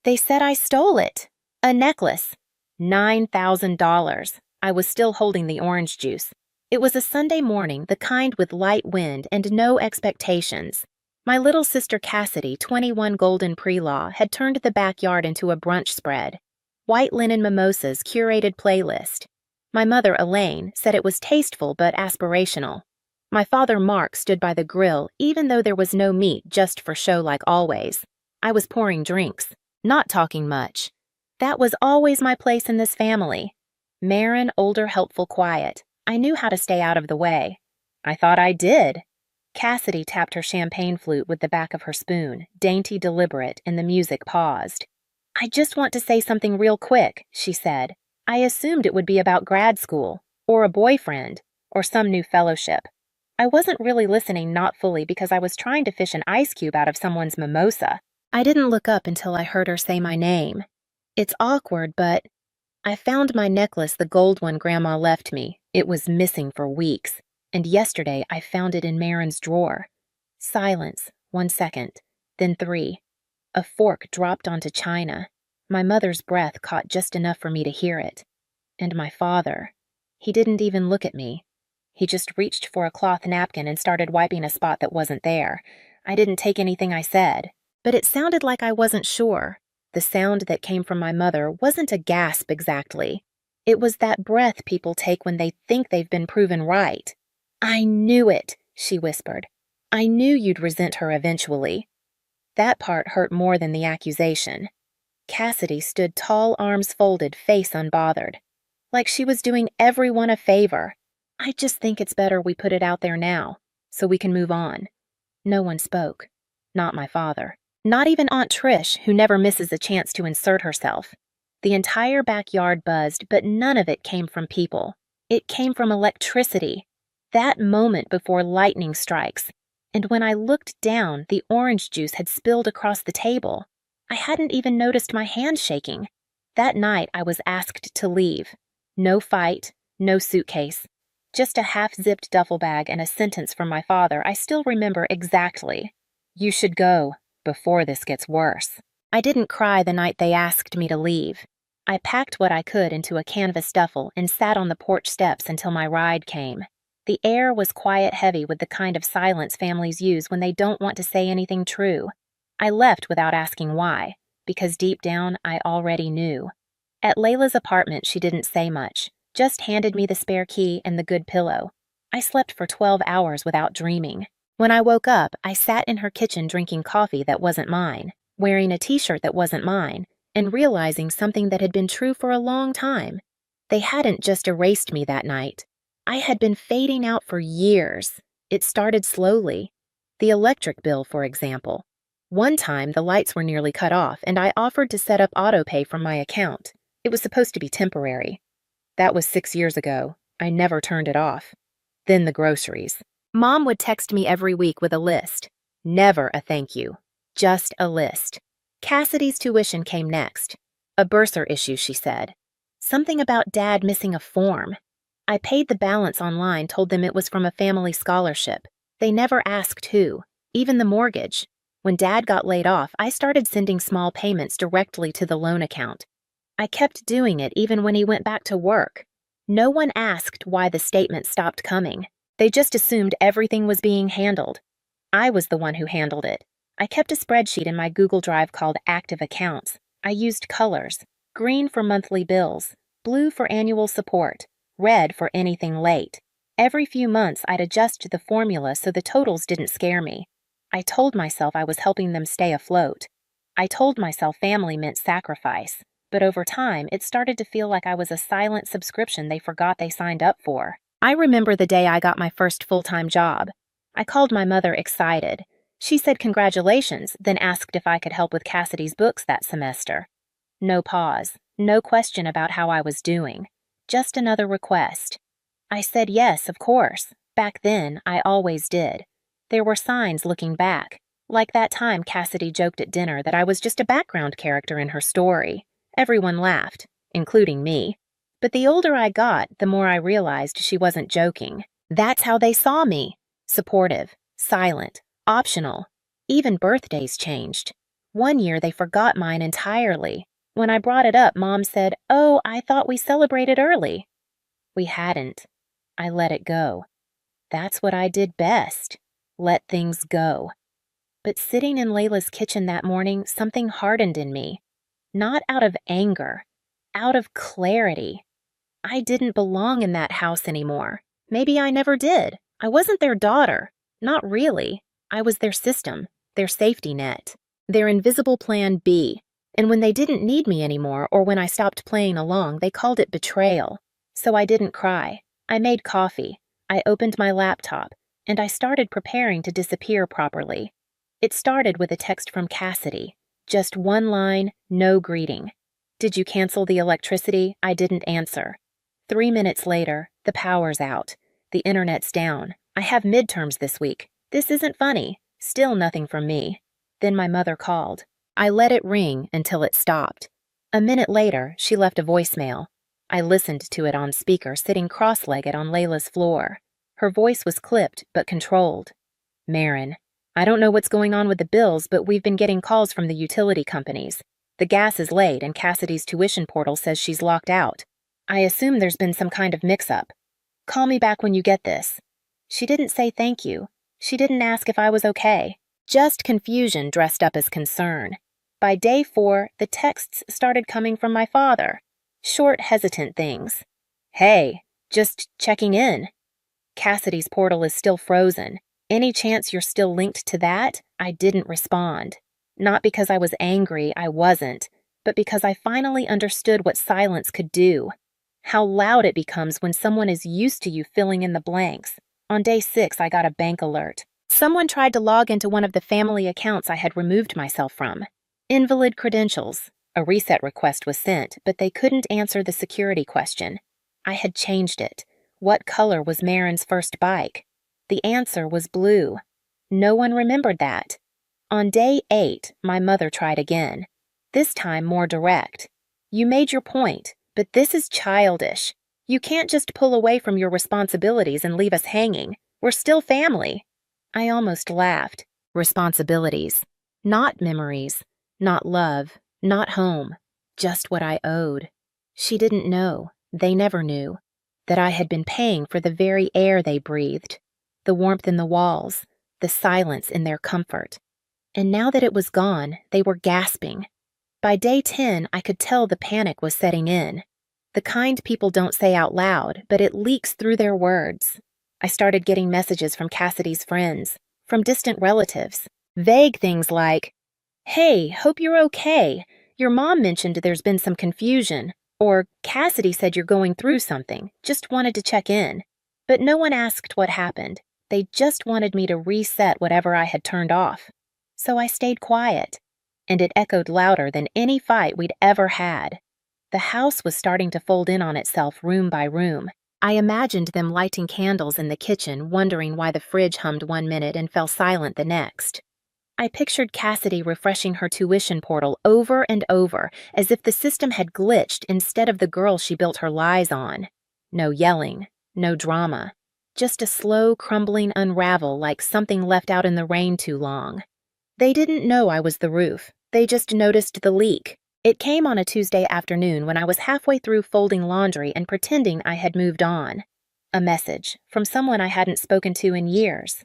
They said I stole it. A necklace. $9,000. I was still holding the orange juice. It was a Sunday morning, the kind with light wind and no expectations. My little sister Cassidy, 21 Golden Pre-Law, had turned the backyard into a brunch spread. White linen mimosas curated playlist. My mother, Elaine, said it was tasteful but aspirational. My father, Mark, stood by the grill, even though there was no meat, just for show like always. I was pouring drinks, not talking much. That was always my place in this family. Marin, older, helpful, quiet. I knew how to stay out of the way. I thought I did. Cassidy tapped her champagne flute with the back of her spoon, dainty, deliberate, and the music paused. I just want to say something real quick, she said. I assumed it would be about grad school, or a boyfriend, or some new fellowship. I wasn't really listening, not fully, because I was trying to fish an ice cube out of someone's mimosa. I didn't look up until I heard her say my name. It's awkward, but I found my necklace, the gold one Grandma left me. It was missing for weeks, and yesterday I found it in Marin's drawer. Silence, 1 second, then 3. A fork dropped onto china. My mother's breath caught just enough for me to hear it. And my father. He didn't even look at me. He just reached for a cloth napkin and started wiping a spot that wasn't there. I didn't take anything I said, but it sounded like I wasn't sure. The sound that came from my mother wasn't a gasp exactly. It was that breath people take when they think they've been proven right. I knew it, she whispered. I knew you'd resent her eventually. That part hurt more than the accusation. Cassidy stood tall, arms folded, face unbothered. Like she was doing everyone a favor. I just think it's better we put it out there now, so we can move on. No one spoke. Not my father. Not even Aunt Trish, who never misses a chance to insert herself. The entire backyard buzzed, but none of it came from people. It came from electricity. That moment before lightning strikes. And when I looked down, the orange juice had spilled across the table. I hadn't even noticed my hand shaking. That night, I was asked to leave. No fight, no suitcase. Just a half-zipped duffel bag and a sentence from my father I still remember exactly. You should go, before this gets worse. I didn't cry the night they asked me to leave. I packed what I could into a canvas duffel and sat on the porch steps until my ride came. The air was quiet, heavy with the kind of silence families use when they don't want to say anything true. I left without asking why, because deep down I already knew. At Layla's apartment, she didn't say much, just handed me the spare key and the good pillow. I slept for 12 hours without dreaming. When I woke up, I sat in her kitchen drinking coffee that wasn't mine, wearing a t-shirt that wasn't mine, and realizing something that had been true for a long time. They hadn't just erased me that night. I had been fading out for years. It started slowly. The electric bill, for example. One time, the lights were nearly cut off, and I offered to set up autopay from my account. It was supposed to be temporary. That was 6 years ago. I never turned it off. Then the groceries. Mom would text me every week with a list. Never a thank you. Just a list. Cassidy's tuition came next. A bursar issue, she said. Something about Dad missing a form. I paid the balance online, told them it was from a family scholarship. They never asked who, even the mortgage. When Dad got laid off, I started sending small payments directly to the loan account. I kept doing it even when he went back to work. No one asked why the statement stopped coming. They just assumed everything was being handled. I was the one who handled it. I kept a spreadsheet in my Google Drive called Active Accounts. I used colors: green for monthly bills, blue for annual support, red for anything late. Every few months, I'd adjust the formula so the totals didn't scare me. I told myself I was helping them stay afloat. I told myself family meant sacrifice. But over time, it started to feel like I was a silent subscription they forgot they signed up for. I remember the day I got my first full-time job. I called my mother excited. She said congratulations, then asked if I could help with Cassidy's books that semester. No pause, no question about how I was doing. Just another request. I said yes, of course. Back then, I always did. There were signs looking back, like that time Cassidy joked at dinner that I was just a background character in her story. Everyone laughed, including me. But the older I got, the more I realized she wasn't joking. That's how they saw me. Supportive, silent, optional. Even birthdays changed. One year they forgot mine entirely. When I brought it up, Mom said, "Oh, I thought we celebrated early." We hadn't. I let it go. That's what I did best. Let things go. But sitting in Layla's kitchen that morning, something hardened in me. Not out of anger, out of clarity. I didn't belong in that house anymore. Maybe I never did. I wasn't their daughter. Not really. I was their system, their safety net, their invisible plan B. And when they didn't need me anymore, or when I stopped playing along, they called it betrayal. So I didn't cry. I made coffee. I opened my laptop, and I started preparing to disappear properly. It started with a text from Cassidy. Just one line, no greeting. "Did you cancel the electricity?" I didn't answer. 3 minutes later, the power's out. The internet's down. I have midterms this week. This isn't funny. Still nothing from me. Then my mother called. I let it ring until it stopped. A minute later, she left a voicemail. I listened to it on speaker, sitting cross-legged on Layla's floor. Her voice was clipped but controlled. "Marin, I don't know what's going on with the bills, but we've been getting calls from the utility companies. The gas is late and Cassidy's tuition portal says she's locked out. I assume there's been some kind of mix-up. Call me back when you get this." She didn't say thank you. She didn't ask if I was okay. Just confusion dressed up as concern. By day 4, the texts started coming from my father. Short, hesitant things. "Hey, just checking in. Cassidy's portal is still frozen. Any chance you're still linked to that?" I didn't respond. Not because I was angry, I wasn't, but because I finally understood what silence could do. How loud it becomes when someone is used to you filling in the blanks. On day 6, I got a bank alert. Someone tried to log into one of the family accounts I had removed myself from. Invalid credentials. A reset request was sent, but they couldn't answer the security question. I had changed it. What color was Marin's first bike? The answer was blue. No one remembered that. On day 8, my mother tried again. This time more direct. "You made your point, but this is childish. You can't just pull away from your responsibilities and leave us hanging. We're still family." I almost laughed. Responsibilities. Not memories. Not love. Not home. Just what I owed. She didn't know. They never knew. That I had been paying for the very air they breathed. The warmth in the walls. The silence in their comfort. And now that it was gone, they were gasping. By day 10, I could tell the panic was setting in. The kind people don't say out loud, but it leaks through their words. I started getting messages from Cassidy's friends, from distant relatives. Vague things like, "Hey, hope you're okay. Your mom mentioned there's been some confusion." Or, "Cassidy said you're going through something. Just wanted to check in." But no one asked what happened. They just wanted me to reset whatever I had turned off. So I stayed quiet. And it echoed louder than any fight we'd ever had. The house was starting to fold in on itself room by room. I imagined them lighting candles in the kitchen, wondering why the fridge hummed one minute and fell silent the next. I pictured Cassidy refreshing her tuition portal over and over, as if the system had glitched instead of the girl she built her lies on. No yelling, no drama. Just a slow, crumbling unravel like something left out in the rain too long. They didn't know I was the roof. They just noticed the leak. It came on a Tuesday afternoon when I was halfway through folding laundry and pretending I had moved on. A message from someone I hadn't spoken to in years.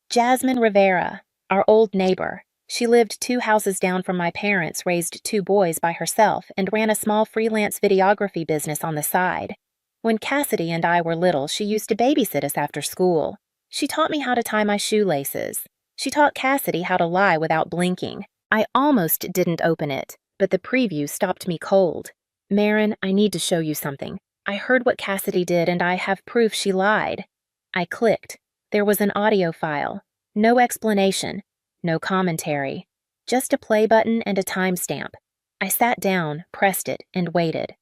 Jasmine Rivera, our old neighbor. She lived 2 houses down from my parents, raised 2 boys by herself, and ran a small freelance videography business on the side. When Cassidy and I were little, she used to babysit us after school. She taught me how to tie my shoelaces. She taught Cassidy how to lie without blinking. I almost didn't open it, but the preview stopped me cold. "Marin, I need to show you something. I heard what Cassidy did and I have proof she lied." I clicked. There was an audio file. No explanation. No commentary. Just a play button and a timestamp. I sat down, pressed it, and waited.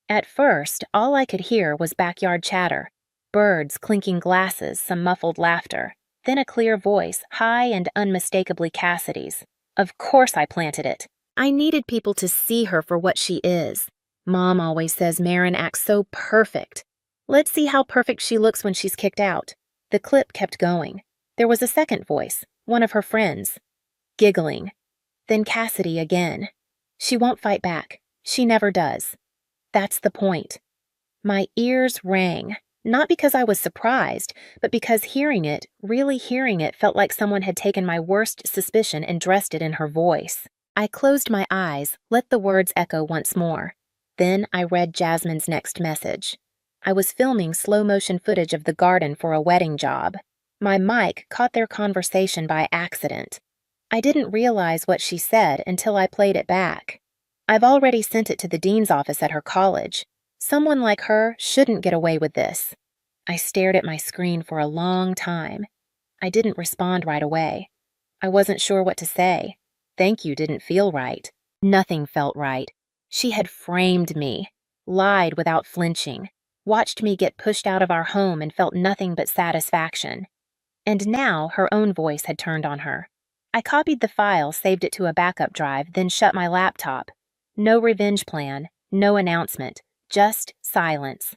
At first, all I could hear was backyard chatter. Birds clinking glasses, some muffled laughter. Then a clear voice, high and unmistakably Cassidy's. Of course I planted it. I needed people to see her for what she is. Mom always says Marin acts so perfect. Let's see how perfect she looks when she's kicked out. The clip kept going. There was a second voice, one of her friends. Giggling. Then Cassidy again. She won't fight back. She never does. That's the point. My ears rang, not because I was surprised, but because really hearing it, felt like someone had taken my worst suspicion and dressed it in her voice. I closed my eyes, let the words echo once more. Then I read Jasmine's next message. I was filming slow-motion footage of the garden for a wedding job. My mic caught their conversation by accident. I didn't realize what she said until I played it back. I've already sent it to the dean's office at her college. Someone like her shouldn't get away with this. I stared at my screen for a long time. I didn't respond right away. I wasn't sure what to say. Thank you didn't feel right. Nothing felt right. She had framed me, lied without flinching, watched me get pushed out of our home and felt nothing but satisfaction. And now her own voice had turned on her. I copied the file, saved it to a backup drive, then shut my laptop. No revenge plan, no announcement, just silence.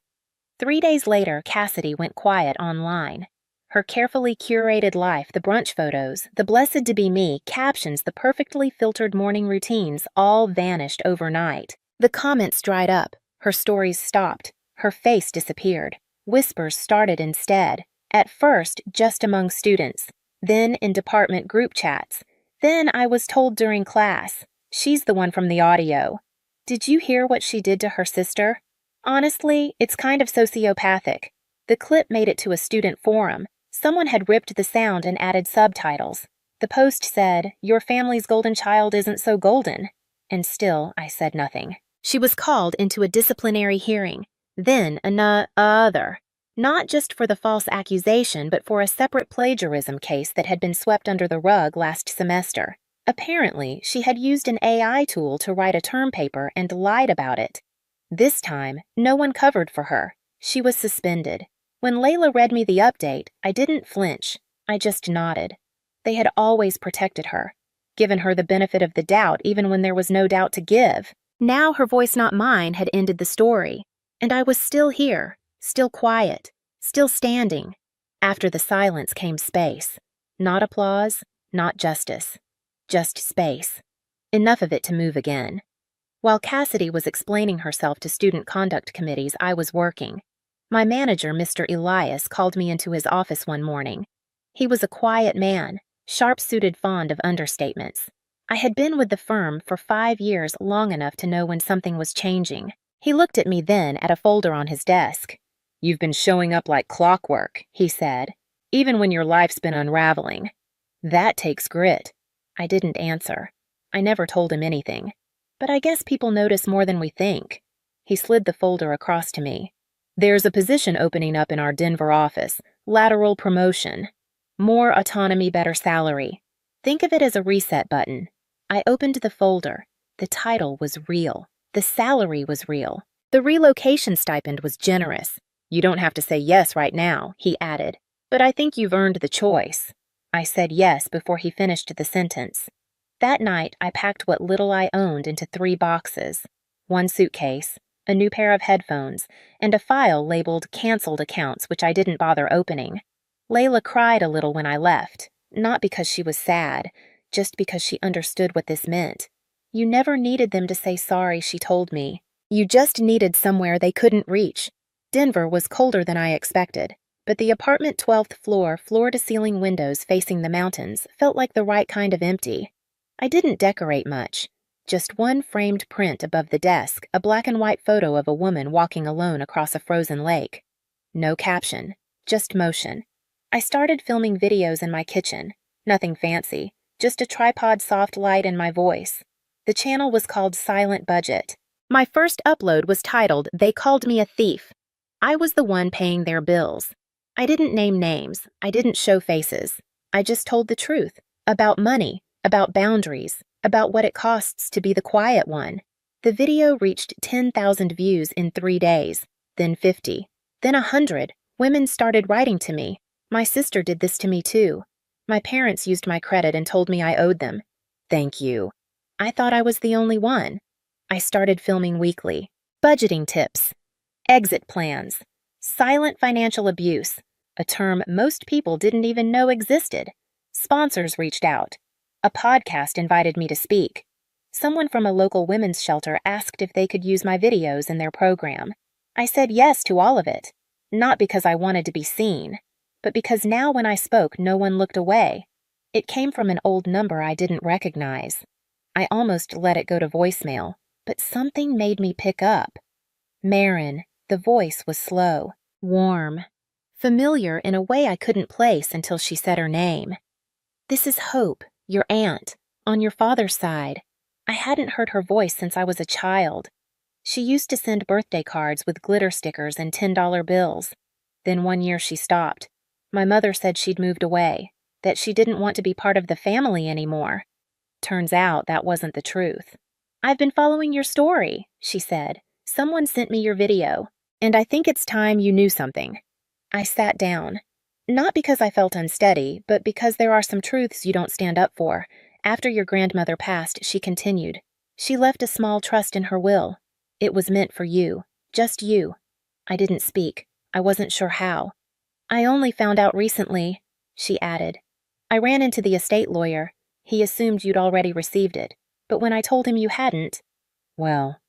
3 days later, Cassidy went quiet online. Her carefully curated life, the brunch photos, the blessed to be me, captions, the perfectly filtered morning routines all vanished overnight. The comments dried up, her stories stopped, her face disappeared. Whispers started instead, at first just among students, then in department group chats. Then I was told during class, she's the one from the audio. Did you hear what she did to her sister? Honestly, it's kind of sociopathic. The clip made it to a student forum. Someone had ripped the sound and added subtitles. The post said, "Your family's golden child isn't so golden." And still, I said nothing. She was called into a disciplinary hearing, then another. Not just for the false accusation, but for a separate plagiarism case that had been swept under the rug last semester. Apparently, she had used an AI tool to write a term paper and lied about it. This time, no one covered for her. She was suspended. When Layla read me the update, I didn't flinch. I just nodded. They had always protected her, given her the benefit of the doubt even when there was no doubt to give. Now her voice, not mine, had ended the story. And I was still here, still quiet, still standing. After the silence came space. Not applause, not justice. Just space. Enough of it to move again. While Cassidy was explaining herself to student conduct committees, I was working. My manager, Mr. Elias, called me into his office one morning. He was a quiet man, sharp-suited, fond of understatements. I had been with the firm for 5 years, long enough to know when something was changing. He looked at me then, at a folder on his desk. "You've been showing up like clockwork," he said, "even when your life's been unraveling. That takes grit." I didn't answer. I never told him anything. But I guess people notice more than we think. He slid the folder across to me. "There's a position opening up in our Denver office. Lateral promotion. More autonomy, better salary. Think of it as a reset button." I opened the folder. The title was real. The salary was real. The relocation stipend was generous. "You don't have to say yes right now," he added. "But I think you've earned the choice." I said yes before he finished the sentence. That night, I packed what little I owned into 3 boxes. 1 suitcase, a new pair of headphones, and a file labeled canceled accounts, which I didn't bother opening. Layla cried a little when I left, not because she was sad, just because she understood what this meant. You never needed them to say sorry, she told me. You just needed somewhere they couldn't reach. Denver was colder than I expected, but the apartment 12th floor, floor-to-ceiling windows facing the mountains felt like the right kind of empty. I didn't decorate much. Just one framed print above the desk, a black and white photo of a woman walking alone across a frozen lake. No caption, just motion. I started filming videos in my kitchen. Nothing fancy, just a tripod, soft light, and my voice. The channel was called Silent Budget. My first upload was titled "They Called Me a Thief." I was the one paying their bills. I didn't name names. I didn't show faces. I just told the truth. About money, about boundaries, about what it costs to be the quiet one. The video reached 10,000 views in 3 days, then 50, then 100. Women started writing to me. My sister did this to me too. My parents used my credit and told me I owed them. Thank you. I thought I was the only one. I started filming weekly. Budgeting tips. Exit plans. Silent financial abuse, a term most people didn't even know existed. Sponsors reached out. A podcast invited me to speak. Someone from a local women's shelter asked if they could use my videos in their program. I said yes to all of it, not because I wanted to be seen, but because now when I spoke, no one looked away. It came from an old number I didn't recognize. I almost let it go to voicemail, but something made me pick up. Marin, the voice was slow, warm, familiar in a way I couldn't place until she said her name. "This is Hope, your aunt, on your father's side. I hadn't heard her voice since I was a child. She used to send birthday cards with glitter stickers and $10 bills. Then one year she stopped. My mother said she'd moved away, that she didn't want to be part of the family anymore. Turns out that wasn't the truth. I've been following your story," she said. "Someone sent me your video, and I think it's time you knew something." I sat down. Not because I felt unsteady, but because there are some truths you don't stand up for. After your grandmother passed, she continued. She left a small trust in her will. It was meant for you, just you. I didn't speak. I wasn't sure how. I only found out recently, she added. I ran into the estate lawyer. He assumed you'd already received it, but when I told him you hadn't, well,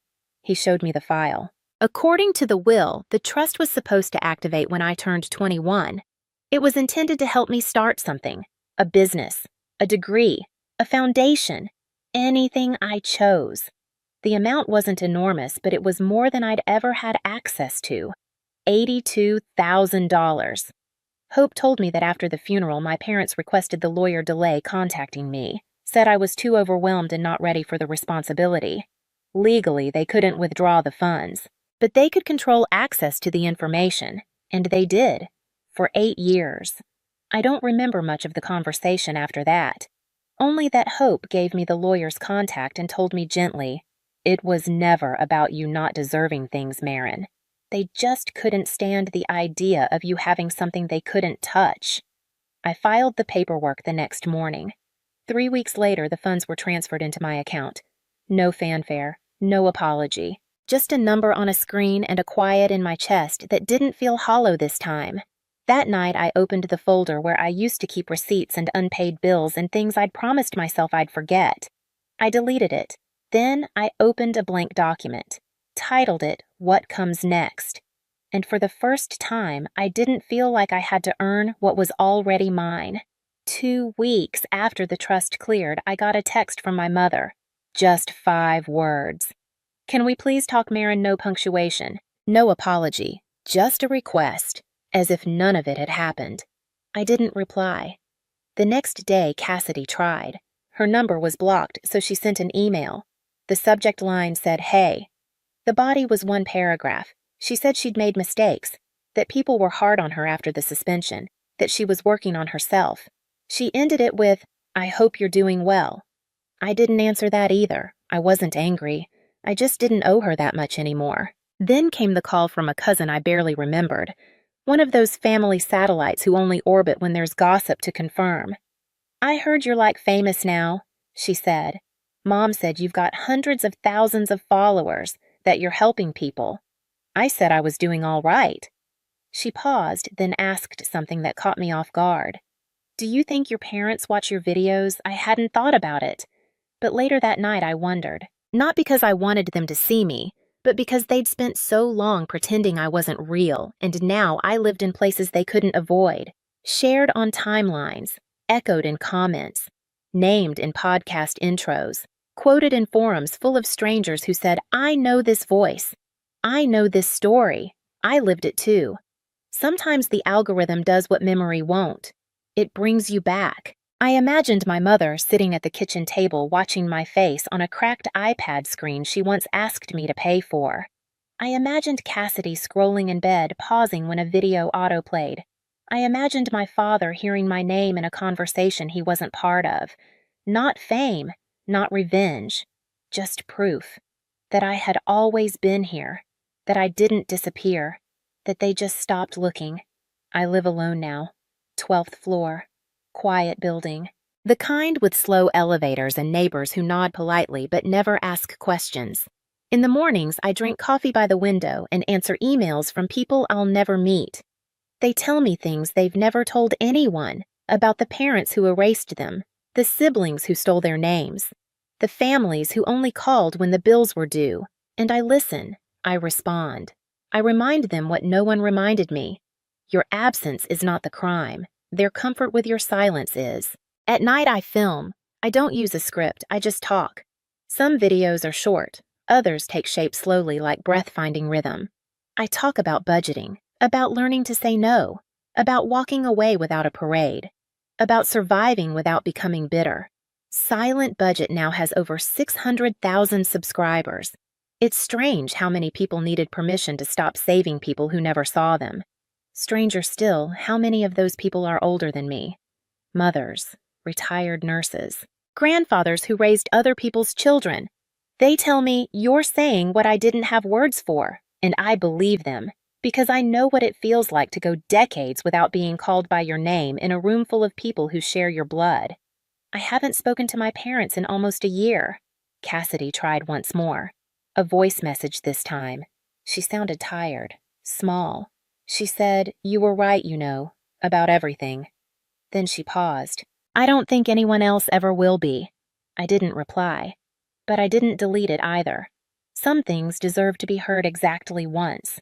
he showed me the file. According to the will, the trust was supposed to activate when I turned 21. It was intended to help me start something, a business, a degree, a foundation, anything I chose. The amount wasn't enormous, but it was more than I'd ever had access to. $82,000. Hope told me that after the funeral, my parents requested the lawyer delay contacting me, said I was too overwhelmed and not ready for the responsibility. Legally, they couldn't withdraw the funds, but they could control access to the information, and they did, for 8 years. I don't remember much of the conversation after that, only that Hope gave me the lawyer's contact and told me gently, "It was never about you not deserving things, Marin. They just couldn't stand the idea of you having something they couldn't touch." I filed the paperwork the next morning. 3 weeks later, the funds were transferred into my account. No fanfare, no apology. Just a number on a screen and a quiet in my chest that didn't feel hollow this time. That night, I opened the folder where I used to keep receipts and unpaid bills and things I'd promised myself I'd forget. I deleted it. Then I opened a blank document, titled it What Comes Next. And for the first time, I didn't feel like I had to earn what was already mine. 2 weeks after the trust cleared, I got a text from my mother. Just 5 words. "Can we please talk, Marin? No punctuation. No apology. Just a request." As if none of it had happened. I didn't reply. The next day, Cassidy tried. Her number was blocked, so she sent an email. The subject line said, "Hey." The body was 1 paragraph. She said she'd made mistakes, that people were hard on her after the suspension, that she was working on herself. She ended it with, "I hope you're doing well." I didn't answer that either. I wasn't angry. I just didn't owe her that much anymore. Then came the call from a cousin I barely remembered, one of those family satellites who only orbit when there's gossip to confirm. "I heard you're like famous now," she said. "Mom said you've got hundreds of thousands of followers, that you're helping people." I said I was doing all right. She paused, then asked something that caught me off guard. "Do you think your parents watch your videos? I hadn't thought about it." But later that night I wondered. Not because I wanted them to see me, but because they'd spent so long pretending I wasn't real, and now I lived in places they couldn't avoid, shared on timelines, echoed in comments, named in podcast intros, quoted in forums full of strangers who said, "I know this voice. I know this story. I lived it too." Sometimes the algorithm does what memory won't. It brings you back. I imagined my mother sitting at the kitchen table watching my face on a cracked iPad screen she once asked me to pay for. I imagined Cassidy scrolling in bed, pausing when a video autoplayed. I imagined my father hearing my name in a conversation he wasn't part of. Not fame, not revenge, just proof that I had always been here, that I didn't disappear, that they just stopped looking. I live alone now, 12th floor. Quiet building. The kind with slow elevators and neighbors who nod politely but never ask questions. In the mornings, I drink coffee by the window and answer emails from people I'll never meet. They tell me things they've never told anyone about the parents who erased them, The siblings who stole their names. The families who only called when the bills were due. And I listen. I respond. I remind them what no one reminded me. Your absence is not the crime. Their comfort with your silence is. At night I film. I don't use a script, I just talk. Some videos are short. Others take shape slowly like breath-finding rhythm. I talk about budgeting, about learning to say no, about walking away without a parade, about surviving without becoming bitter. Silent Budget now has over 600,000 subscribers. It's strange how many people needed permission to stop saving people who never saw them. Stranger still, how many of those people are older than me? Mothers, retired nurses, grandfathers who raised other people's children. They tell me, "You're saying what I didn't have words for," and I believe them, because I know what it feels like to go decades without being called by your name in a room full of people who share your blood. I haven't spoken to my parents in almost a year. Cassidy tried once more. A voice message this time. She sounded tired, small. She said, "You were right, you know, about everything." Then she paused. "I don't think anyone else ever will be." I didn't reply. But I didn't delete it either. Some things deserve to be heard exactly once.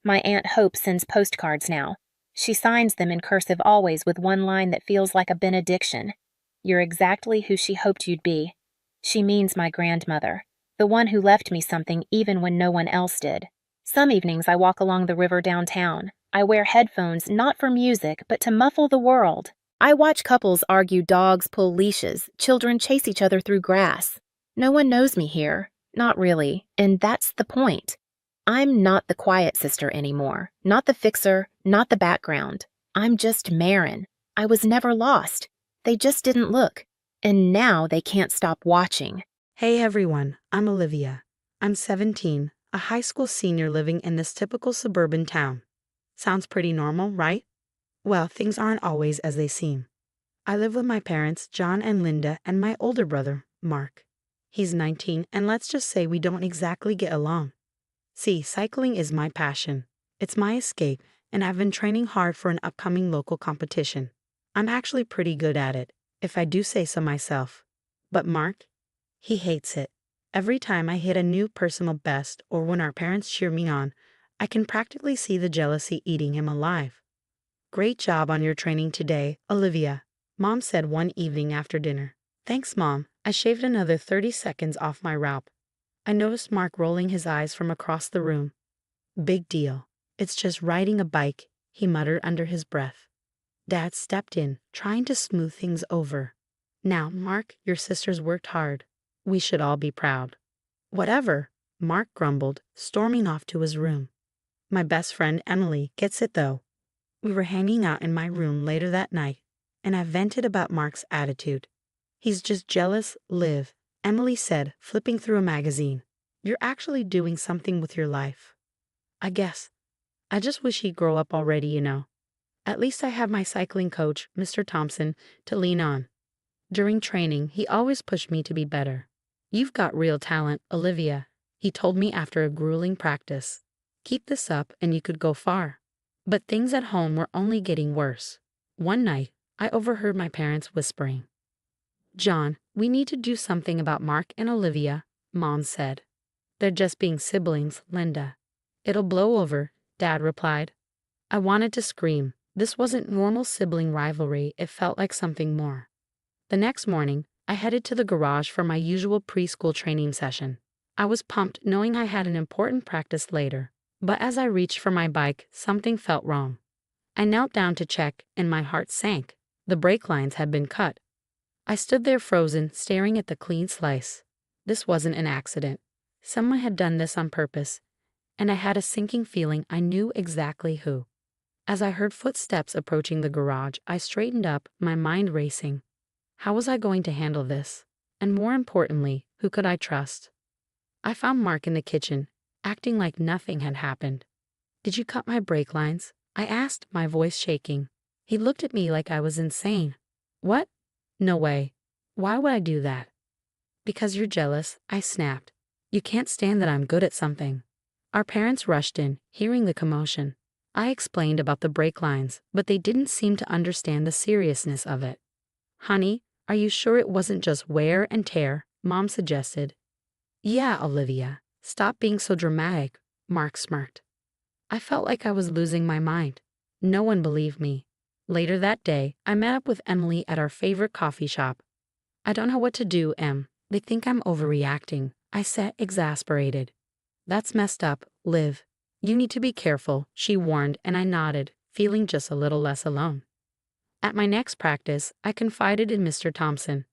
My Aunt Hope sends postcards now. She signs them in cursive always with one line that feels like a benediction. "You're exactly who she hoped you'd be." She means my grandmother, the one who left me something even when no one else did. Some evenings I walk along the river downtown. I wear headphones not for music, but to muffle the world. I watch couples argue, dogs pull leashes, children chase each other through grass. No one knows me here. Not really, and that's the point. I'm not the quiet sister anymore, not the fixer, not the background. I'm just Marin. I was never lost. They just didn't look. And now they can't stop watching. Hey everyone, I'm Olivia. I'm 17, a high school senior living in this typical suburban town. Sounds pretty normal, right? Well, things aren't always as they seem. I live with my parents, John and Linda, and my older brother, Mark. He's 19, and let's just say we don't exactly get along. See, cycling is my passion. It's my escape, and I've been training hard for an upcoming local competition. I'm actually pretty good at it, if I do say so myself. But Mark? He hates it. Every time I hit a new personal best or when our parents cheer me on, I can practically see the jealousy eating him alive. "Great job on your training today, Olivia," Mom said one evening after dinner. "Thanks, Mom." I shaved another 30 seconds off my rap. I noticed Mark rolling his eyes from across the room. "Big deal. It's just riding a bike," he muttered under his breath. Dad stepped in, trying to smooth things over. "Now, Mark, your sisters worked hard. We should all be proud." "Whatever," Mark grumbled, storming off to his room. My best friend Emily gets it though. We were hanging out in my room later that night, and I vented about Mark's attitude. "He's just jealous, Liv," Emily said, flipping through a magazine. "You're actually doing something with your life." "I guess. I just wish he'd grow up already, you know. At least I have my cycling coach, Mr. Thompson, to lean on. During training, he always pushed me to be better." "You've got real talent, Olivia," he told me after a grueling practice. "Keep this up and you could go far." But things at home were only getting worse. One night, I overheard my parents whispering. "John, we need to do something about Mark and Olivia," Mom said. "They're just being siblings, Linda." "It'll blow over," Dad replied. I wanted to scream. This wasn't normal sibling rivalry, it felt like something more. The next morning, I headed to the garage for my usual preschool training session. I was pumped knowing I had an important practice later, but as I reached for my bike, something felt wrong. I knelt down to check, and my heart sank. The brake lines had been cut. I stood there frozen, staring at the clean slice. This wasn't an accident. Someone had done this on purpose, and I had a sinking feeling I knew exactly who. As I heard footsteps approaching the garage, I straightened up, my mind racing. How was I going to handle this? And more importantly, who could I trust? I found Mark in the kitchen, acting like nothing had happened. "Did you cut my brake lines?" I asked, my voice shaking. He looked at me like I was insane. "What? No way. Why would I do that?" "Because you're jealous," I snapped. "You can't stand that I'm good at something." Our parents rushed in, hearing the commotion. I explained about the brake lines, but they didn't seem to understand the seriousness of it. "Honey, Are you sure it wasn't just wear and tear? Mom suggested. Yeah, Olivia. Stop being so dramatic, Mark smirked. I felt like I was losing my mind. No one believed me. Later that day, I met up with Emily at our favorite coffee shop. I don't know what to do, Em. They think I'm overreacting, I said, exasperated. That's messed up, Liv. You need to be careful, she warned, and I nodded, feeling just a little less alone. At my next practice, I confided in Mr. Thompson.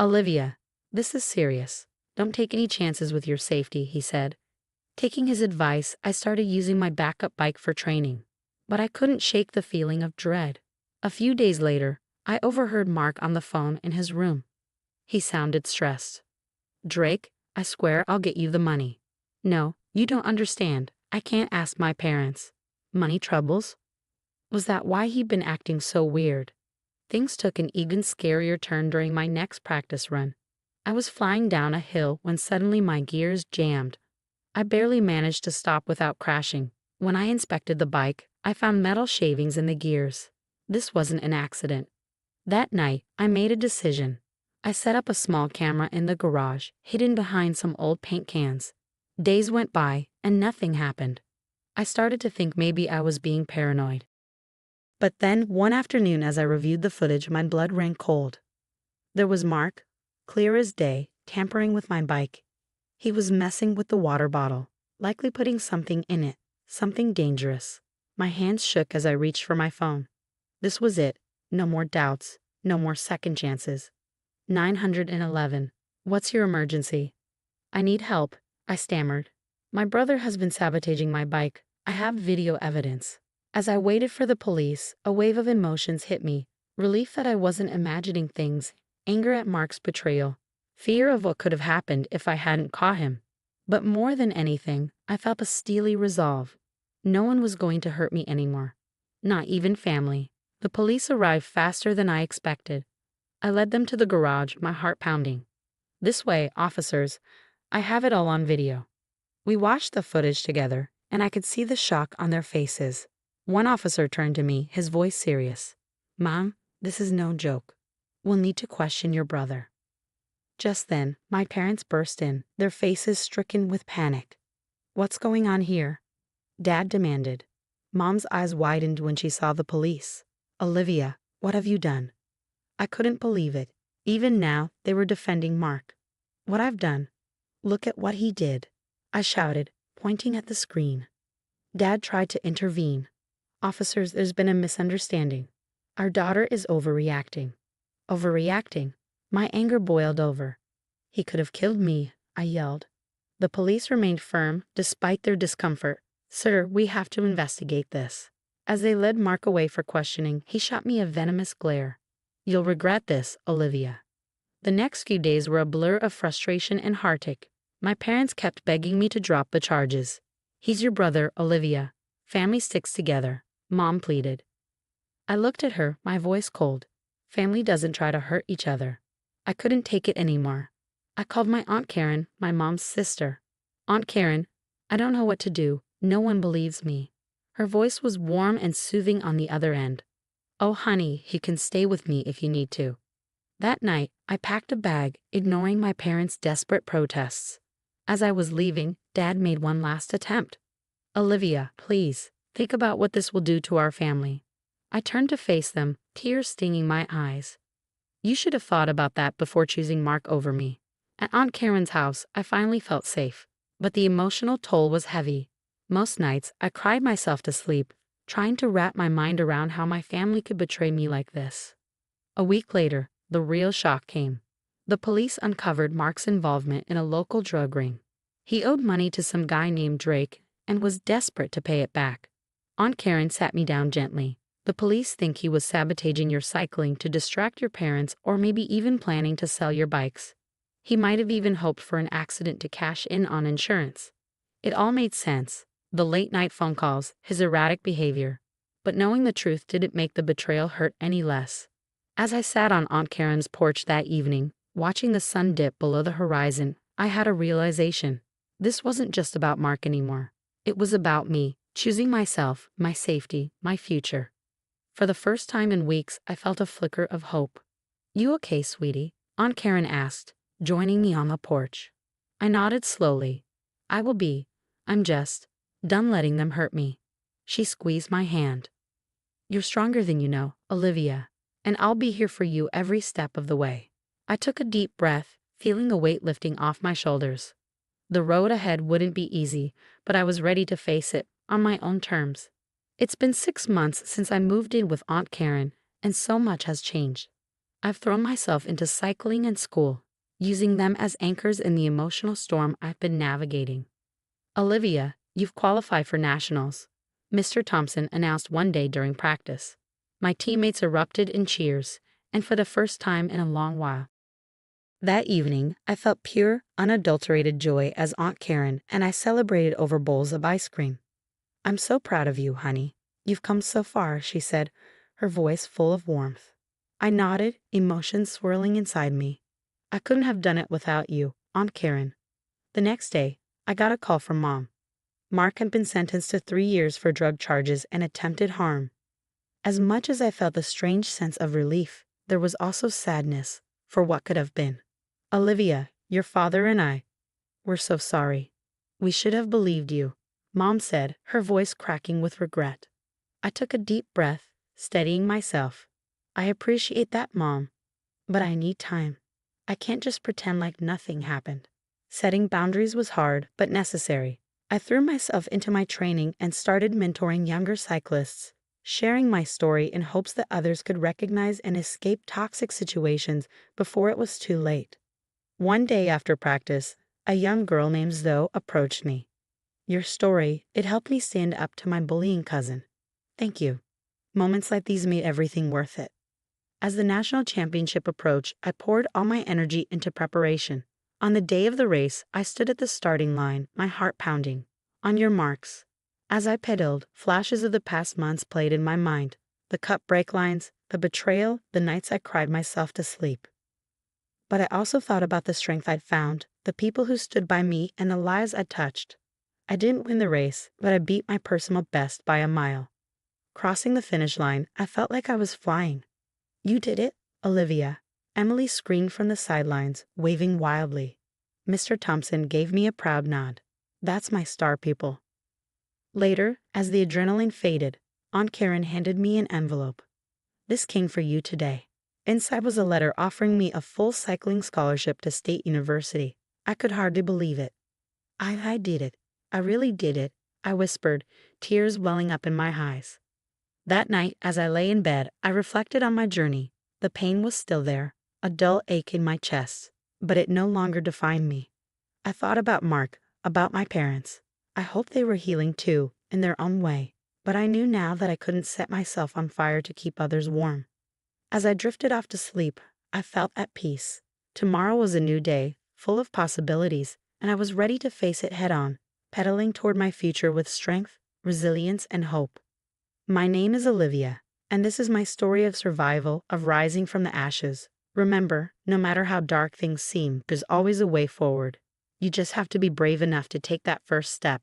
Olivia, this is serious. Don't take any chances with your safety, he said. Taking his advice, I started using my backup bike for training. But I couldn't shake the feeling of dread. A few days later, I overheard Mark on the phone in his room. He sounded stressed. Drake, I swear I'll get you the money. No, you don't understand. I can't ask my parents. Money troubles? Was that why he'd been acting so weird? Things took an even scarier turn during my next practice run. I was flying down a hill when suddenly my gears jammed. I barely managed to stop without crashing. When I inspected the bike, I found metal shavings in the gears. This wasn't an accident. That night, I made a decision. I set up a small camera in the garage, hidden behind some old paint cans. Days went by, and nothing happened. I started to think maybe I was being paranoid. But then, one afternoon as I reviewed the footage, my blood ran cold. There was Mark, clear as day, tampering with my bike. He was messing with the water bottle, likely putting something in it, something dangerous. My hands shook as I reached for my phone. This was it. No more doubts, no more second chances. 911. What's your emergency? I need help, I stammered. My brother has been sabotaging my bike. I have video evidence. As I waited for the police, a wave of emotions hit me. Relief that I wasn't imagining things, anger at Mark's betrayal, fear of what could have happened if I hadn't caught him. But more than anything, I felt a steely resolve. No one was going to hurt me anymore. Not even family. The police arrived faster than I expected. I led them to the garage, my heart pounding. This way, officers. I have it all on video. We watched the footage together, and I could see the shock on their faces. One officer turned to me, his voice serious. Mom, this is no joke. We'll need to question your brother. Just then, my parents burst in, their faces stricken with panic. What's going on here? Dad demanded. Mom's eyes widened when she saw the police. Olivia, what have you done? I couldn't believe it. Even now, they were defending Mark. What I've done? Look at what he did, I shouted, pointing at the screen. Dad tried to intervene. Officers, there's been a misunderstanding. Our daughter is overreacting. Overreacting? My anger boiled over. He could have killed me, I yelled. The police remained firm, despite their discomfort. Sir, we have to investigate this. As they led Mark away for questioning, he shot me a venomous glare. You'll regret this, Olivia. The next few days were a blur of frustration and heartache. My parents kept begging me to drop the charges. He's your brother, Olivia. Family sticks together, Mom pleaded. I looked at her, my voice cold. Family doesn't try to hurt each other. I couldn't take it anymore. I called my Aunt Karen, my mom's sister. Aunt Karen, I don't know what to do. No one believes me. Her voice was warm and soothing on the other end. Oh, honey, you can stay with me if you need to. That night, I packed a bag, ignoring my parents' desperate protests. As I was leaving, Dad made one last attempt. Olivia, please, think about what this will do to our family. I turned to face them, tears stinging my eyes. You should have thought about that before choosing Mark over me. At Aunt Karen's house, I finally felt safe, but the emotional toll was heavy. Most nights, I cried myself to sleep, trying to wrap my mind around how my family could betray me like this. A week later, the real shock came. The police uncovered Mark's involvement in a local drug ring. He owed money to some guy named Drake and was desperate to pay it back. Aunt Karen sat me down gently. The police think he was sabotaging your cycling to distract your parents or maybe even planning to sell your bikes. He might have even hoped for an accident to cash in on insurance. It all made sense. The late-night phone calls, his erratic behavior. But knowing the truth didn't make the betrayal hurt any less. As I sat on Aunt Karen's porch that evening, watching the sun dip below the horizon, I had a realization. This wasn't just about Mark anymore. It was about me, choosing myself, my safety, my future. For the first time in weeks, I felt a flicker of hope. You okay, sweetie? Aunt Karen asked, joining me on the porch. I nodded slowly. I will be. I'm just done letting them hurt me. She squeezed my hand. You're stronger than you know, Olivia, and I'll be here for you every step of the way. I took a deep breath, feeling the weight lifting off my shoulders. The road ahead wouldn't be easy, but I was ready to face it, on my own terms. It's been 6 months since I moved in with Aunt Karen, and so much has changed. I've thrown myself into cycling and school, using them as anchors in the emotional storm I've been navigating. Olivia, you've qualified for nationals, Mr. Thompson announced one day during practice. My teammates erupted in cheers, and for the first time in a long while. That evening, I felt pure, unadulterated joy as Aunt Karen and I celebrated over bowls of ice cream. I'm so proud of you, honey. You've come so far, she said, her voice full of warmth. I nodded, emotions swirling inside me. I couldn't have done it without you, Aunt Karen. The next day, I got a call from Mom. Mark had been sentenced to 3 years for drug charges and attempted harm. As much as I felt a strange sense of relief, there was also sadness for what could have been. Olivia, your father and I, we're so sorry. We should have believed you, Mom said, her voice cracking with regret. I took a deep breath, steadying myself. I appreciate that, Mom, but I need time. I can't just pretend like nothing happened. Setting boundaries was hard, but necessary. I threw myself into my training and started mentoring younger cyclists, sharing my story in hopes that others could recognize and escape toxic situations before it was too late. One day after practice, a young girl named Zoe approached me. Your story, it helped me stand up to my bullying cousin. Thank you. Moments like these made everything worth it. As the national championship approached, I poured all my energy into preparation. On the day of the race, I stood at the starting line, my heart pounding. On your marks. As I pedaled, flashes of the past months played in my mind. The cut brake lines, the betrayal, the nights I cried myself to sleep. But I also thought about the strength I'd found, the people who stood by me, and the lives I'd touched. I didn't win the race, but I beat my personal best by a mile. Crossing the finish line, I felt like I was flying. You did it, Olivia. Emily screamed from the sidelines, waving wildly. Mr. Thompson gave me a proud nod. That's my star pupil. Later, as the adrenaline faded, Aunt Karen handed me an envelope. This came for you today. Inside was a letter offering me a full cycling scholarship to State University. I could hardly believe it. I did it. I really did it, I whispered, tears welling up in my eyes. That night, as I lay in bed, I reflected on my journey. The pain was still there, a dull ache in my chest, but it no longer defined me. I thought about Mark, about my parents. I hoped they were healing too, in their own way, but I knew now that I couldn't set myself on fire to keep others warm. As I drifted off to sleep, I felt at peace. Tomorrow was a new day, full of possibilities, and I was ready to face it head-on, pedaling toward my future with strength, resilience, and hope. My name is Olivia, and this is my story of survival, of rising from the ashes. Remember, no matter how dark things seem, there's always a way forward. You just have to be brave enough to take that first step.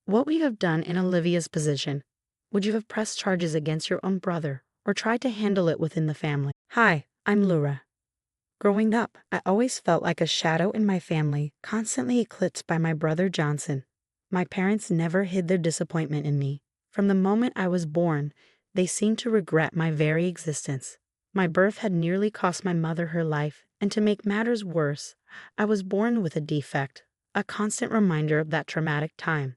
What would you have done in Olivia's position? Would you have pressed charges against your own brother, or tried to handle it within the family? Hi, I'm Laura. Growing up, I always felt like a shadow in my family, constantly eclipsed by my brother Johnson. My parents never hid their disappointment in me. From the moment I was born, they seemed to regret my very existence. My birth had nearly cost my mother her life, and to make matters worse, I was born with a defect, a constant reminder of that traumatic time.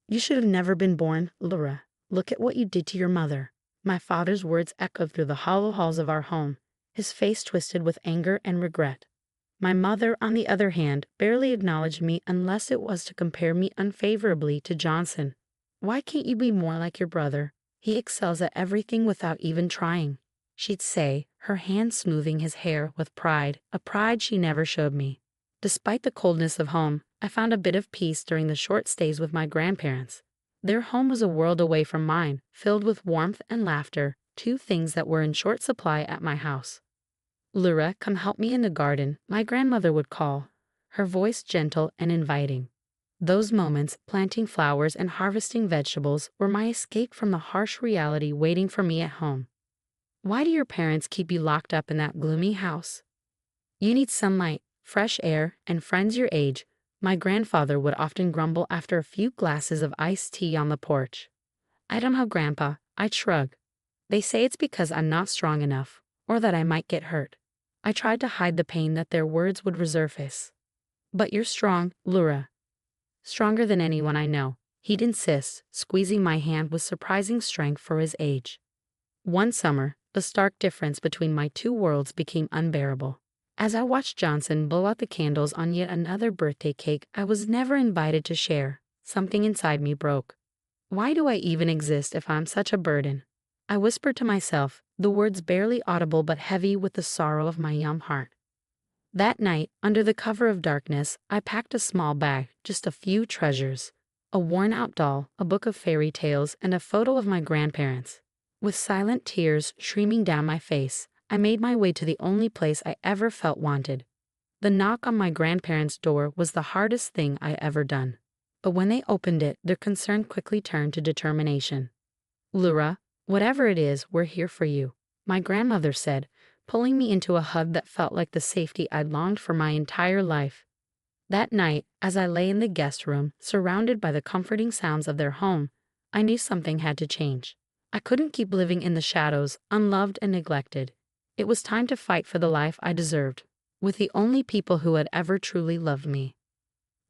You should have never been born, Laura. Look at what you did to your mother. My father's words echoed through the hollow halls of our home, his face twisted with anger and regret. My mother, on the other hand, barely acknowledged me unless it was to compare me unfavorably to Johnson. Why can't you be more like your brother? He excels at everything without even trying, she'd say, her hand smoothing his hair with pride, a pride she never showed me. Despite the coldness of home, I found a bit of peace during the short stays with my grandparents. Their home was a world away from mine, filled with warmth and laughter, two things that were in short supply at my house. Laura, come help me in the garden, my grandmother would call, her voice gentle and inviting. Those moments, planting flowers and harvesting vegetables, were my escape from the harsh reality waiting for me at home. Why do your parents keep you locked up in that gloomy house? You need sunlight, fresh air, and friends your age, my grandfather would often grumble after a few glasses of iced tea on the porch. I don't know, Grandpa, I'd shrug. They say it's because I'm not strong enough, or that I might get hurt. I tried to hide the pain that their words would resurface. But you're strong, Laura. Stronger than anyone I know, he'd insist, squeezing my hand with surprising strength for his age. One summer, the stark difference between my two worlds became unbearable. As I watched Johnson blow out the candles on yet another birthday cake I was never invited to share, something inside me broke. Why do I even exist if I'm such a burden? I whispered to myself, the words barely audible but heavy with the sorrow of my young heart. That night, under the cover of darkness, I packed a small bag, just a few treasures. A worn-out doll, a book of fairy tales, and a photo of my grandparents. With silent tears streaming down my face, I made my way to the only place I ever felt wanted. The knock on my grandparents' door was the hardest thing I ever done. But when they opened it, their concern quickly turned to determination. Laura, whatever it is, we're here for you, my grandmother said, pulling me into a hug that felt like the safety I'd longed for my entire life. That night, as I lay in the guest room, surrounded by the comforting sounds of their home, I knew something had to change. I couldn't keep living in the shadows, unloved and neglected. It was time to fight for the life I deserved, with the only people who had ever truly loved me.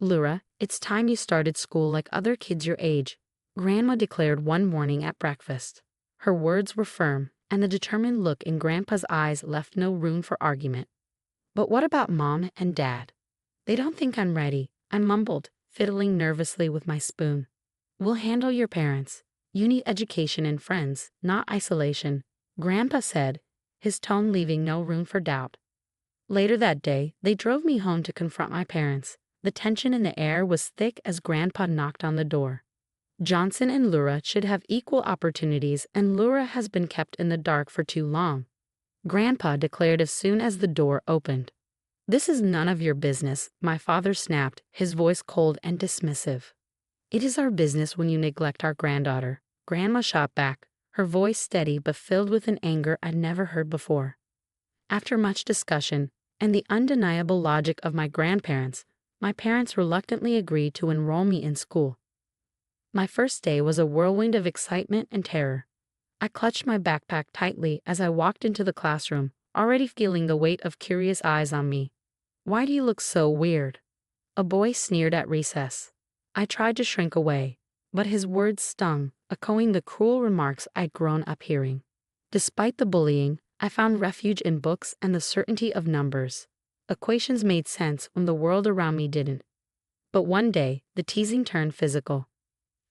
Laura, it's time you started school like other kids your age, Grandma declared one morning at breakfast. Her words were firm, and the determined look in Grandpa's eyes left no room for argument. But what about Mom and Dad? They don't think I'm ready, I mumbled, fiddling nervously with my spoon. We'll handle your parents. You need education and friends, not isolation, Grandpa said, his tone leaving no room for doubt. Later that day, they drove me home to confront my parents. The tension in the air was thick as Grandpa knocked on the door. Johnson and Laura should have equal opportunities, and Laura has been kept in the dark for too long, Grandpa declared as soon as the door opened. This is none of your business, my father snapped, his voice cold and dismissive. It is our business when you neglect our granddaughter, Grandma shot back, her voice steady but filled with an anger I'd never heard before. After much discussion, and the undeniable logic of my grandparents, my parents reluctantly agreed to enroll me in school. My first day was a whirlwind of excitement and terror. I clutched my backpack tightly as I walked into the classroom, already feeling the weight of curious eyes on me. Why do you look so weird? A boy sneered at recess. I tried to shrink away, but his words stung, echoing the cruel remarks I'd grown up hearing. Despite the bullying, I found refuge in books and the certainty of numbers. Equations made sense when the world around me didn't. But one day, the teasing turned physical.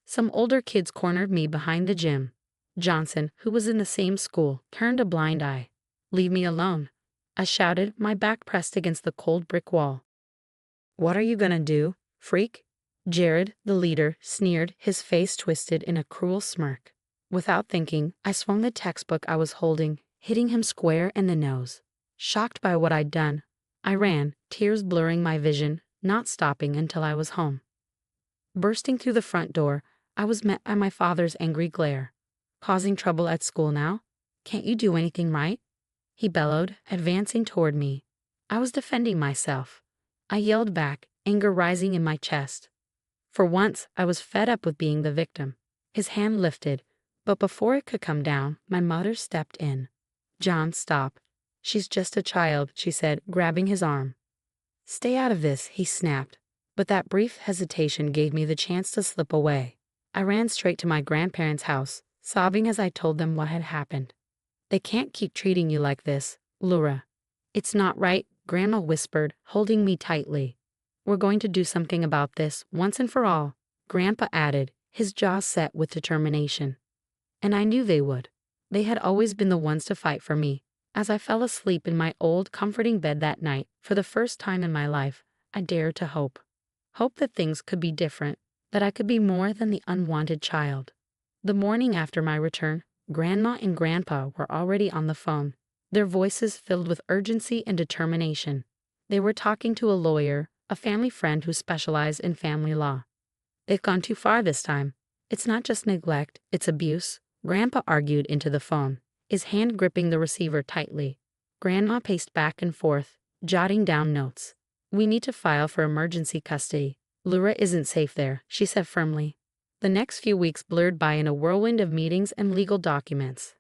Some older kids cornered me behind the gym. Johnson, who was in the same school, turned a blind eye. "Leave me alone," I shouted, my back pressed against the cold brick wall. "What are you gonna do, freak?" Jared, the leader, sneered, his face twisted in a cruel smirk. Without thinking, I swung the textbook I was holding, hitting him square in the nose. Shocked by what I'd done, I ran, tears blurring my vision, not stopping until I was home. Bursting through the front door, I was met by my father's angry glare. "Causing trouble at school now? Can't you do anything right?" he bellowed, advancing toward me. I was defending myself. I yelled back, anger rising in my chest. For once, I was fed up with being the victim. His hand lifted, but before it could come down, my mother stepped in. "John, stop. She's just a child," she said, grabbing his arm. "Stay out of this," he snapped. But that brief hesitation gave me the chance to slip away. I ran straight to my grandparents' house, sobbing as I told them what had happened. "They can't keep treating you like this, Laura." "It's not right," Grandma whispered, holding me tightly. "We're going to do something about this, once and for all," Grandpa added, his jaws set with determination. And I knew they would. They had always been the ones to fight for me. As I fell asleep in my old, comforting bed that night, for the first time in my life, I dared to hope. Hope that things could be different, that I could be more than the unwanted child. The morning after my return, Grandma and Grandpa were already on the phone, their voices filled with urgency and determination. They were talking to a lawyer, a family friend who specialized in family law. "They've gone too far this time. It's not just neglect, it's abuse," Grandpa argued into the phone. his hand gripping the receiver tightly. Grandma paced back and forth, jotting down notes. "We need to file for emergency custody. Laura isn't safe there," she said firmly. The next few weeks blurred by in a whirlwind of meetings and legal documents.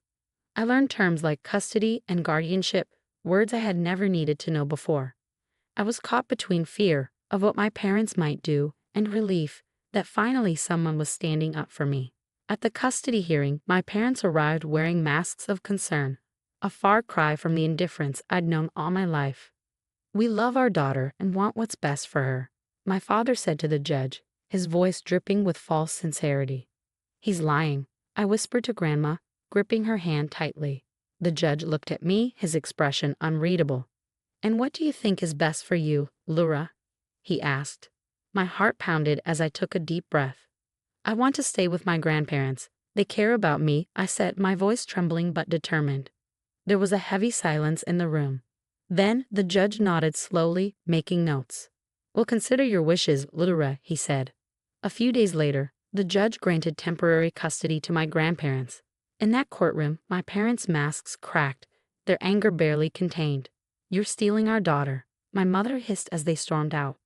I learned terms like custody and guardianship, words I had never needed to know before. I was caught between fear of what my parents might do and relief that finally someone was standing up for me. At the custody hearing, my parents arrived wearing masks of concern, a far cry from the indifference I'd known all my life. "We love our daughter and want what's best for her," my father said to the judge, his voice dripping with false sincerity. "He's lying," I whispered to Grandma, gripping her hand tightly. The judge looked at me, his expression unreadable. "And what do you think is best for you, Laura?" he asked. My heart pounded as I took a deep breath. "I want to stay with my grandparents. They care about me," I said, my voice trembling but determined. There was a heavy silence in the room. Then the judge nodded slowly, making notes. "We'll consider your wishes, Laura," he said. A few days later, the judge granted temporary custody to my grandparents. In that courtroom, my parents' masks cracked, their anger barely contained. "You're stealing our daughter," my mother hissed as they stormed out.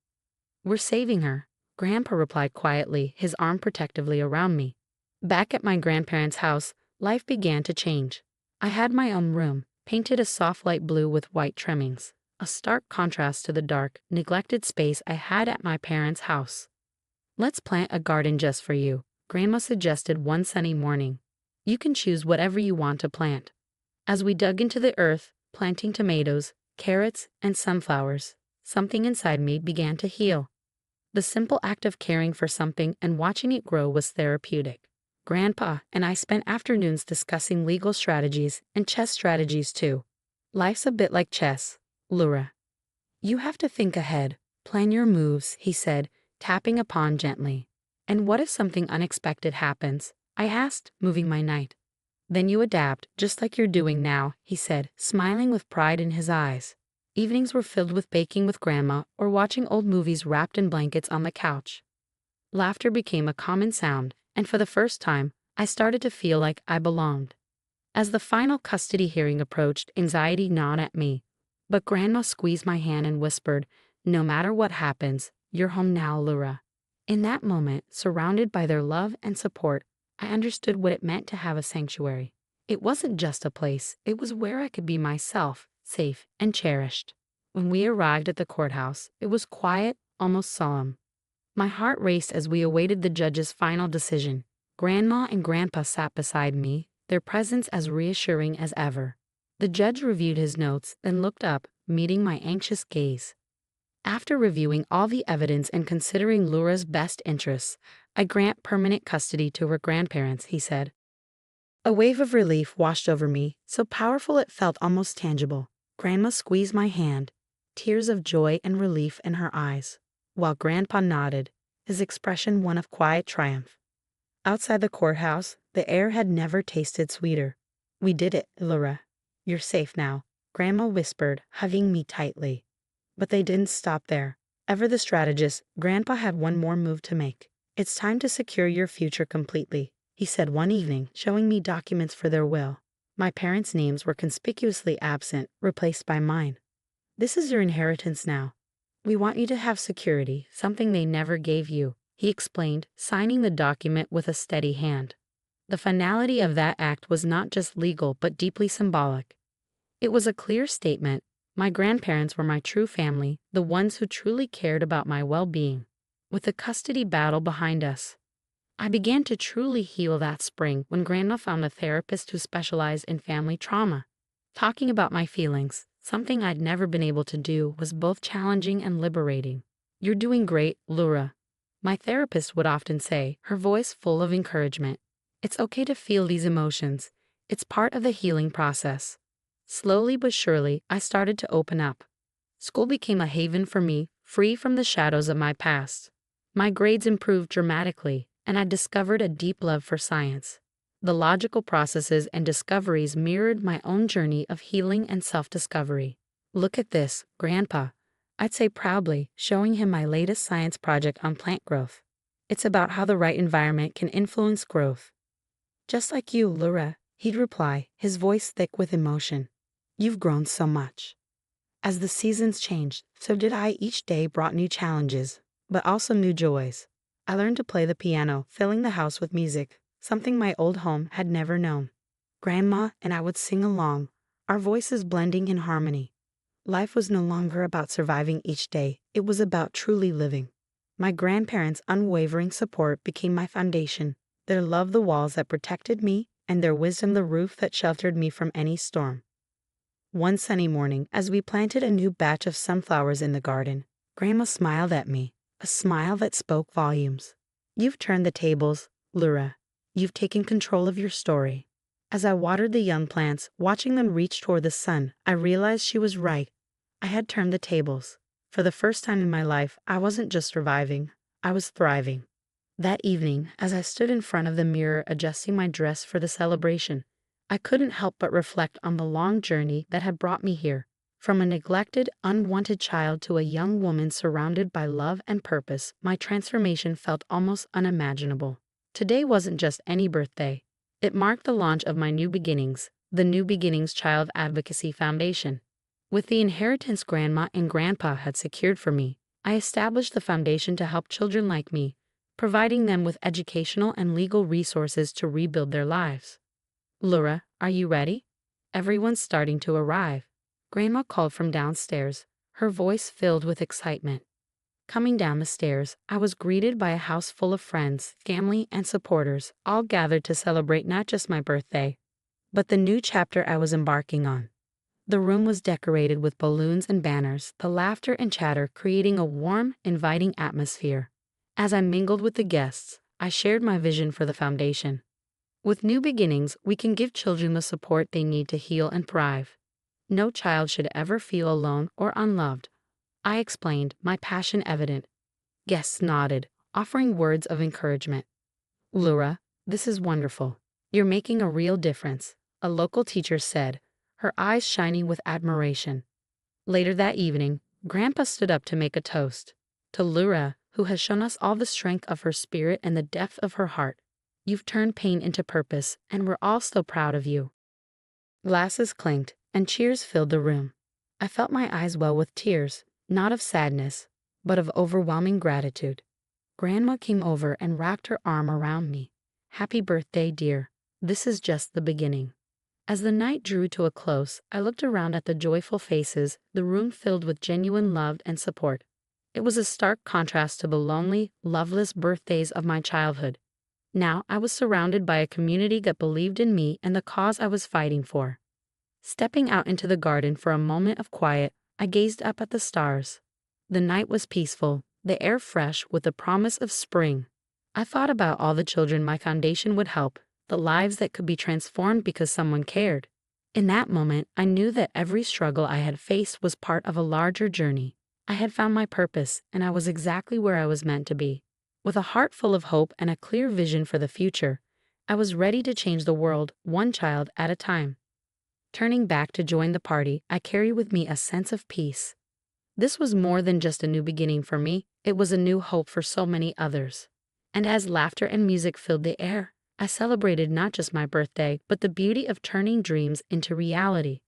"We're saving her," Grandpa replied quietly, his arm protectively around me. Back at my grandparents' house, life began to change. I had my own room, painted a soft light blue with white trimmings, a stark contrast to the dark, neglected space I had at my parents' house. "Let's plant a garden just for you," Grandma suggested one sunny morning. "You can choose whatever you want to plant." As we dug into the earth, planting tomatoes, carrots, and sunflowers, something inside me began to heal. The simple act of caring for something and watching it grow was therapeutic. Grandpa and I spent afternoons discussing legal strategies and chess strategies too. "Life's a bit like chess, Laura. You have to think ahead, plan your moves," he said, tapping a pawn gently. "And what if something unexpected happens?" I asked, moving my knight. "Then you adapt, just like you're doing now," he said, smiling with pride in his eyes. Evenings were filled with baking with Grandma or watching old movies wrapped in blankets on the couch. Laughter became a common sound, and for the first time, I started to feel like I belonged. As the final custody hearing approached, anxiety gnawed at me. But Grandma squeezed my hand and whispered, "No matter what happens, you're home now, Laura." In that moment, surrounded by their love and support, I understood what it meant to have a sanctuary. It wasn't just a place, it was where I could be myself, safe and cherished. When we arrived at the courthouse, it was quiet, almost solemn. My heart raced as we awaited the judge's final decision. Grandma and Grandpa sat beside me, their presence as reassuring as ever. The judge reviewed his notes, then looked up, meeting my anxious gaze. "After reviewing all the evidence and considering Laura's best interests, I grant permanent custody to her grandparents," he said. A wave of relief washed over me, so powerful it felt almost tangible. Grandma squeezed my hand, tears of joy and relief in her eyes, while Grandpa nodded, his expression one of quiet triumph. Outside the courthouse, the air had never tasted sweeter. "We did it, Laura. You're safe now," Grandma whispered, hugging me tightly. But they didn't stop there. Ever the strategist, Grandpa had one more move to make. "It's time to secure your future completely," he said one evening, showing me documents for their will. My parents' names were conspicuously absent, replaced by mine. "This is your inheritance now. We want you to have security, something they never gave you," he explained, signing the document with a steady hand. The finality of that act was not just legal but deeply symbolic. It was a clear statement. My grandparents were my true family, the ones who truly cared about my well-being. With the custody battle behind us, I began to truly heal that spring when Grandma found a therapist who specialized in family trauma. Talking about my feelings, something I'd never been able to do, was both challenging and liberating. "You're doing great, Laura," my therapist would often say, her voice full of encouragement. "It's okay to feel these emotions. It's part of the healing process." Slowly but surely, I started to open up. School became a haven for me, free from the shadows of my past. My grades improved dramatically, and I discovered a deep love for science. The logical processes and discoveries mirrored my own journey of healing and self-discovery. "Look at this, Grandpa," I'd say proudly, showing him my latest science project on plant growth. "It's about how the right environment can influence growth." "Just like you, Laura, He'd reply, his voice thick with emotion. You've grown so much. As the seasons changed, so did I. Each day brought new challenges, but also new joys. I learned to play the piano, filling the house with music, something my old home had never known. Grandma and I would sing along, our voices blending in harmony. Life was no longer about surviving each day, it was about truly living. My grandparents' unwavering support became my foundation, their love the walls that protected me, and their wisdom the roof that sheltered me from any storm. One sunny morning, as we planted a new batch of sunflowers in the garden, Grandma smiled at me, a smile that spoke volumes. You've turned the tables, Laura. You've taken control of your story. As I watered the young plants, watching them reach toward the sun, I realized she was right. I had turned the tables. For the first time in my life, I wasn't just surviving, I was thriving. That evening, as I stood in front of the mirror adjusting my dress for the celebration, I couldn't help but reflect on the long journey that had brought me here. From a neglected, unwanted child to a young woman surrounded by love and purpose, my transformation felt almost unimaginable. Today wasn't just any birthday. It marked the launch of my New Beginnings, the New Beginnings Child Advocacy Foundation. With the inheritance Grandma and Grandpa had secured for me, I established the foundation to help children like me, providing them with educational and legal resources to rebuild their lives. Laura, are you ready? Everyone's starting to arrive. Grandma called from downstairs, her voice filled with excitement. Coming down the stairs, I was greeted by a house full of friends, family, and supporters, all gathered to celebrate not just my birthday, but the new chapter I was embarking on. The room was decorated with balloons and banners, the laughter and chatter creating a warm, inviting atmosphere. As I mingled with the guests, I shared my vision for the foundation. With New Beginnings, we can give children the support they need to heal and thrive. No child should ever feel alone or unloved. I explained, my passion evident. Guests nodded, offering words of encouragement. Laura, this is wonderful. You're making a real difference, a local teacher said, her eyes shining with admiration. Later that evening, Grandpa stood up to make a toast. To Laura, who has shown us all the strength of her spirit and the depth of her heart. You've turned pain into purpose, and we're all so proud of you. Glasses clinked, and cheers filled the room. I felt my eyes well with tears, not of sadness, but of overwhelming gratitude. Grandma came over and wrapped her arm around me. Happy birthday, dear. This is just the beginning. As the night drew to a close, I looked around at the joyful faces, the room filled with genuine love and support. It was a stark contrast to the lonely, loveless birthdays of my childhood. Now I was surrounded by a community that believed in me and the cause I was fighting for. Stepping out into the garden for a moment of quiet, I gazed up at the stars. The night was peaceful, the air fresh with the promise of spring. I thought about all the children my foundation would help, the lives that could be transformed because someone cared. In that moment, I knew that every struggle I had faced was part of a larger journey. I had found my purpose, and I was exactly where I was meant to be. With a heart full of hope and a clear vision for the future, I was ready to change the world, one child at a time. Turning back to join the party, I carried with me a sense of peace. This was more than just a new beginning for me, it was a new hope for so many others. And as laughter and music filled the air, I celebrated not just my birthday, but the beauty of turning dreams into reality.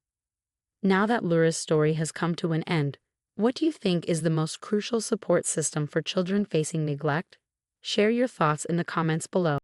Now that Laura's story has come to an end, what do you think is the most crucial support system for children facing neglect? Share your thoughts in the comments below.